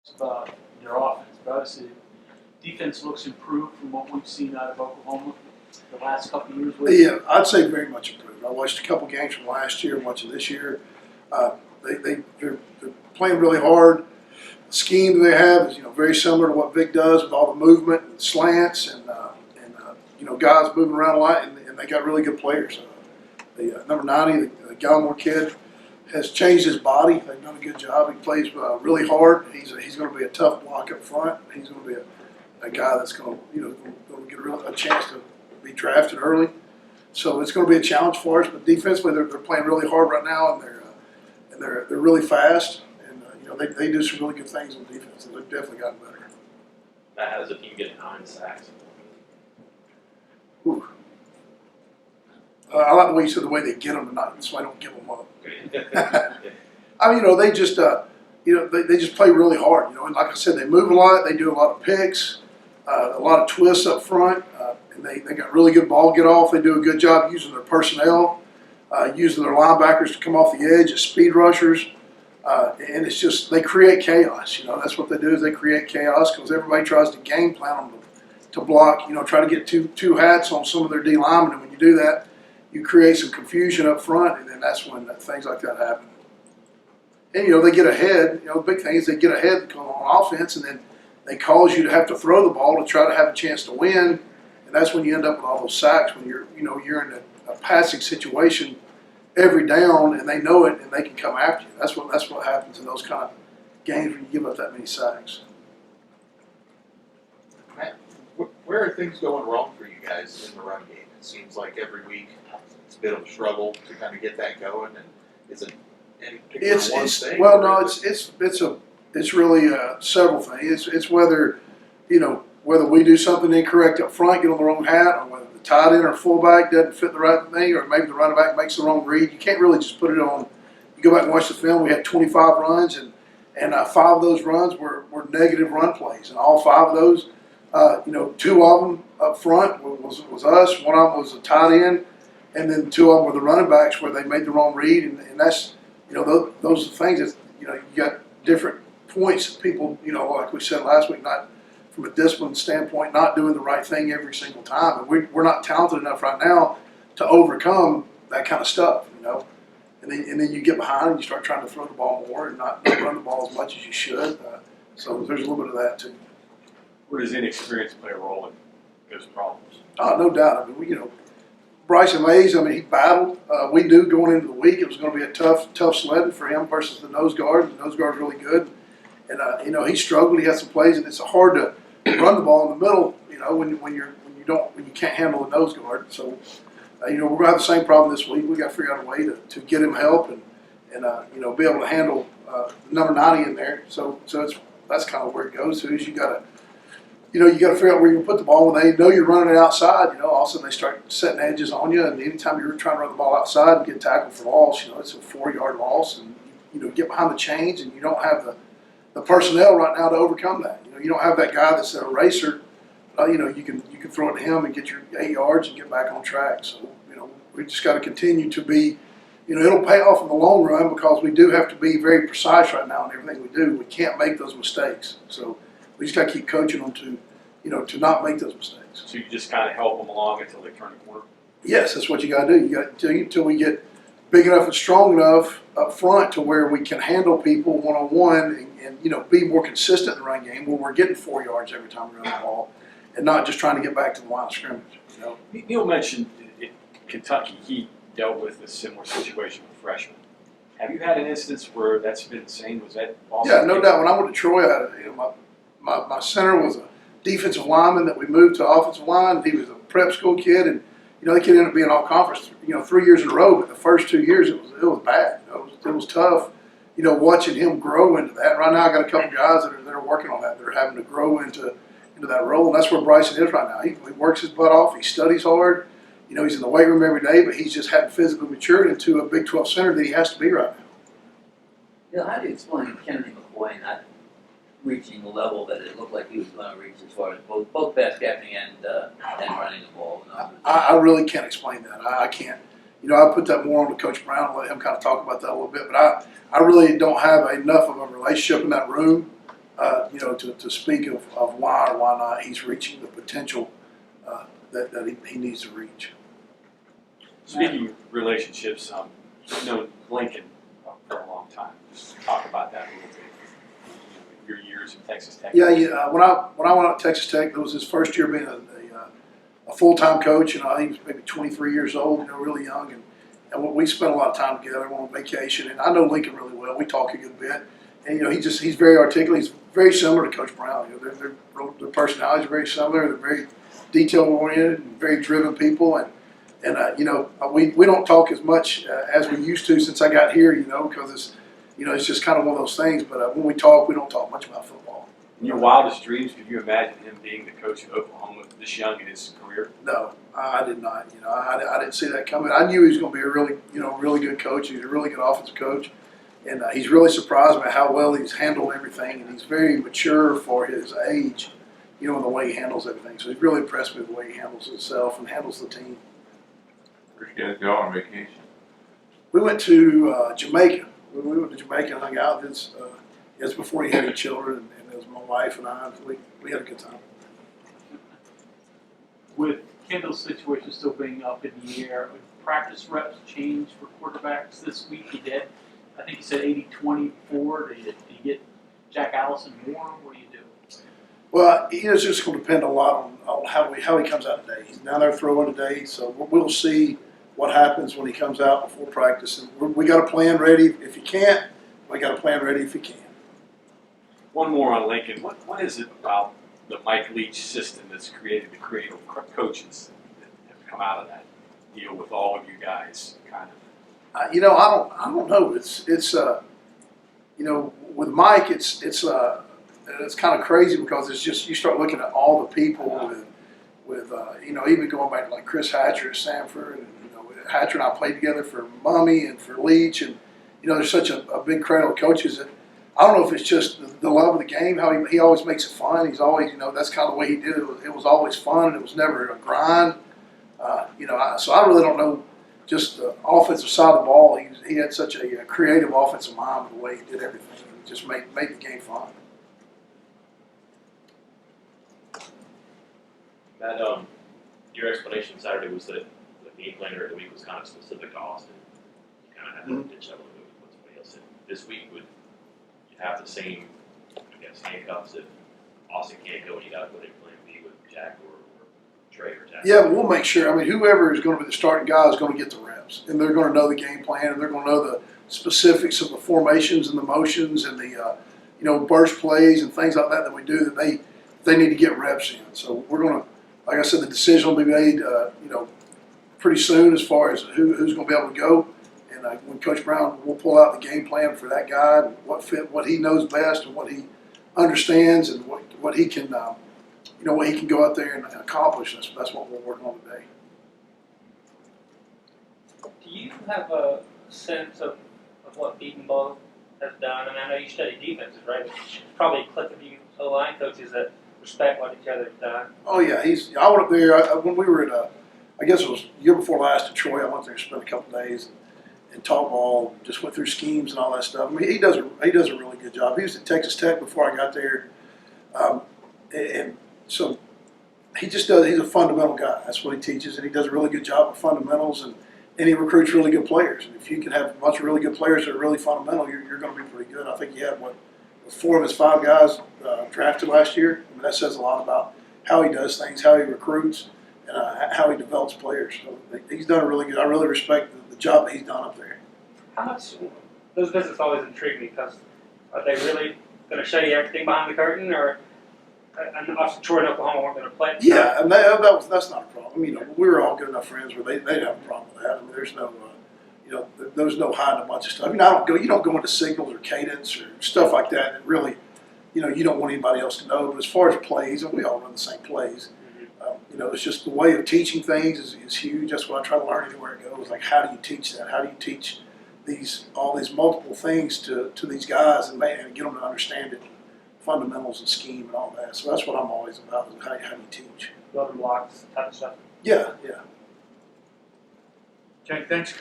about their offense, but obviously defense looks improved from what we've seen out of Oklahoma the last couple of years. Yeah, I'd say very much improved. I watched a couple games from last year, watching this year. They're playing really hard. The scheme they have is very similar to what Vic does with all the movement and slants and guys moving around a lot, and they got really good players. The number 90, the Gallimore kid, has changed his body. They've done a good job. He plays really hard. He's going to be a tough block up front. He's going to be a guy that's going to get a chance to be drafted early. So it's going to be a challenge for us. But defensively, they're playing really hard right now, and they're really fast. And they do some really good things on defense. And they've definitely gotten better. Matt, how does a team get 9 sacks? Whew. I like the way you said the way they get them, not so I don't give them up. I mean, they just they just play really hard. And like I said, they move a lot. They do a lot of picks, a lot of twists up front, and they got really good ball get off. They do a good job using their personnel, using their linebackers to come off the edge as speed rushers, and it's just they create chaos. That's what they do is they create chaos because everybody tries to game plan them to block. Try to get two hats on some of their D linemen, and when you do that, you create some confusion up front, and then that's when things like that happen. And they get ahead. The big thing is they get ahead on offense, and then they cause you to have to throw the ball to try to have a chance to win, and that's when you end up with all those sacks. When you're in a passing situation every down, and they know it, and they can come after you. That's what happens in those kind of games when you give up that many sacks. Matt, where are things going wrong for you guys in the run game? It seems like every week it's a bit of a struggle to kind of get that going. And is it any particular one thing? Well, no, it's really several things. It's whether we do something incorrect up front, get on the wrong hat, or whether the tight end or fullback doesn't fit the right thing, or maybe the running back makes the wrong read. You can't really just put it on. You go back and watch the film. We had 25 runs, and 5 of those runs were negative run plays, and all 5 of those, 2 of them up front was us. One of them was a tight end, and then 2 of them were the running backs where they made the wrong read, and that's those are things that you got different points that people like we said last week, not from a discipline standpoint, not doing the right thing every single time, and we're not talented enough right now to overcome that kind of stuff, and then you get behind and you start trying to throw the ball more and not run the ball as much as you should. So there's a little bit of that too. Where does inexperience play a role in those problems? No doubt. I mean, Bryson Mays, he battled. We knew going into the week it was going to be a tough sledding for him versus the nose guard. The nose guard's really good. And, he struggled. He had some plays, and it's hard to run the ball in the middle, when you can't handle the nose guard. So, we're going to have the same problem this week. We got to figure out a way to get him help and be able to handle number 90 in there. So that's kind of where it goes to is you got to figure out where you put the ball. When they know you're running it outside, all of a sudden they start setting edges on you. And anytime you're trying to run the ball outside and get tackled for loss, it's a 4-yard loss. And, get behind the chains and you don't have the personnel right now to overcome that. You don't have that guy that's an eraser. You can throw it to him and get your 8 yards and get back on track. So, we just got to continue to be, it'll pay off in the long run because we do have to be very precise right now in everything we do. We can't make those mistakes. So we just got to keep coaching them to not make those mistakes. So you just kind of help them along until they turn the corner? Yes, that's what you got to do. You got until we get big enough and strong enough up front to where we can handle people one-on-one and be more consistent in the run game where we're getting 4 yards every time we run the ball and not just trying to get back to the line of scrimmage. Neil mentioned in Kentucky he dealt with a similar situation with freshmen. Have you had an instance where that's been the same? Was that also? Yeah, no doubt. When I went to Troy, my center was a defensive lineman that we moved to offensive line. He was a prep school kid, and the kid ended up being all conference, 3 years in a row. But the first 2 years, it was bad. It was tough, watching him grow into that. Right now, I got a couple guys that are working on that. They're having to grow into that role, and that's where Bryson is right now. He works his butt off. He studies hard. He's in the weight room every day, but he's just hadn't physically matured into a Big 12 center that he has to be right now. How do you explain Kennedy McCoy not reaching the level that it looked like he was going to reach as far as both pass catching and running the ball? I really can't explain that. I can't. I put that more on to Coach Brown and let him kind of talk about that a little bit. But I really don't have enough of a relationship in that room to speak of why or why not he's reaching the potential that he needs to reach. Speaking of relationships, I've known Lincoln for a long time. Just talk about that a little bit. Your years in Texas Tech. Yeah, when I went out to Texas Tech, it was his first year being a full-time coach. He was maybe 23 years old, really young, and we spent a lot of time together. We went on vacation, and I know Lincoln really well. We talk a good bit, and he's very articulate. He's very similar to Coach Brown. Their personalities are very similar. They're very detail-oriented and very driven people, and we don't talk as much as we used to since I got here, because it's just kind of one of those things. But when we talk, we don't talk much about football. In your wildest dreams, could you imagine him being the coach of Oklahoma this young in his career? No, I did not. I didn't see that coming. I knew he was going to be a really good coach. He's a really good offensive coach, and he's really surprised by how well he's handled everything. And he's very mature for his age, in the way he handles everything. So he's really impressed me with the way he handles himself and handles the team. Where'd you guys go on vacation? We went to Jamaica. We went to Jamaica and hung out. It's before he had any children, and it was my wife and I. We had a good time. With Kendall's situation still being up in the air, would practice reps change for quarterbacks this week? He did. I think he said 80-20 Do you get Jack Allison more? What do you do? Well, it's just going to depend a lot on how he comes out today. He's down there throwing today, so we'll see what happens when he comes out before practice. And we got a plan ready if he can't. We got a plan ready if he can. One more on Lincoln. What is it about the Mike Leach system that's created the creative coaches that have come out of that deal with all of you guys, kind of? I don't know. It's with Mike, it's kind of crazy because it's just you start looking at all the people with even going back to like Chris Hatcher at Sanford, and Hatcher and I played together for Mummy and for Leach, and there's such a big cradle of coaches that I don't know if it's just the love of the game, how he always makes it fun. He's always, that's kind of the way he did it. It was always fun, and it was never a grind. So I really don't know just the offensive side of the ball. He had such a creative offensive mind with the way he did everything. It just made the game fun. That your explanation Saturday was that the game plan during the week was kind of specific to Austin. You kind of had to ditch that a little bit with what somebody else said. This week would you have the same, handcuffs if Austin can't go and you got to put in plan B with Jack or Trey or Jack? Yeah, but we'll make sure. Whoever is going to be the starting guy is going to get the reps, and they're going to know the game plan, and they're going to know the specifics of the formations and the motions and the burst plays and things like that we do that they need to get reps in. So we're going to, like I said, the decision will be made, pretty soon as far as who's going to be able to go. And when Coach Brown will pull out the game plan for that guy, and what he knows best, and what he understands, and what he can, what he can go out there and accomplish. That's what we're working on today. Do you have a sense of what Beatonbaugh has done? I know you study defenses, right? There's probably a clique of you O-line coaches that respect what each other have done. Oh yeah, I went up there when we were at I guess it was the year before last in Troy. I went there and spent a couple of days and taught ball, just went through schemes and all that stuff. He does a really good job. He was at Texas Tech before I got there, and so he just does. He's a fundamental guy. That's what he teaches, and he does a really good job of fundamentals, and he recruits really good players. And if you can have a bunch of really good players that are really fundamental, you're going to be pretty good. I think he had 4 of his 5 guys drafted last year. That says a lot about how he does things, how he recruits, and how he develops players. So he's done a really good. I really respect the job that he's done up there. How much, those visits always intrigue me because are they really going to show you everything behind the curtain, or obviously Troy and Oklahoma weren't going to play? Yeah, and that's not a problem. We were all good enough friends where they didn't have a problem with that. There's no, there's no hiding a bunch of stuff. You don't go into signals or cadence or stuff like that. And really, you don't want anybody else to know. But as far as plays, and we all run the same plays. It's just the way of teaching things is huge. That's what I try to learn anywhere it goes. Like, how do you teach that? How do you teach all these multiple things to these guys and get them to understand it, fundamentals and scheme and all that. So that's what I'm always about, is how do you teach. Building blocks, type of stuff. Yeah. Okay, thanks, Coach.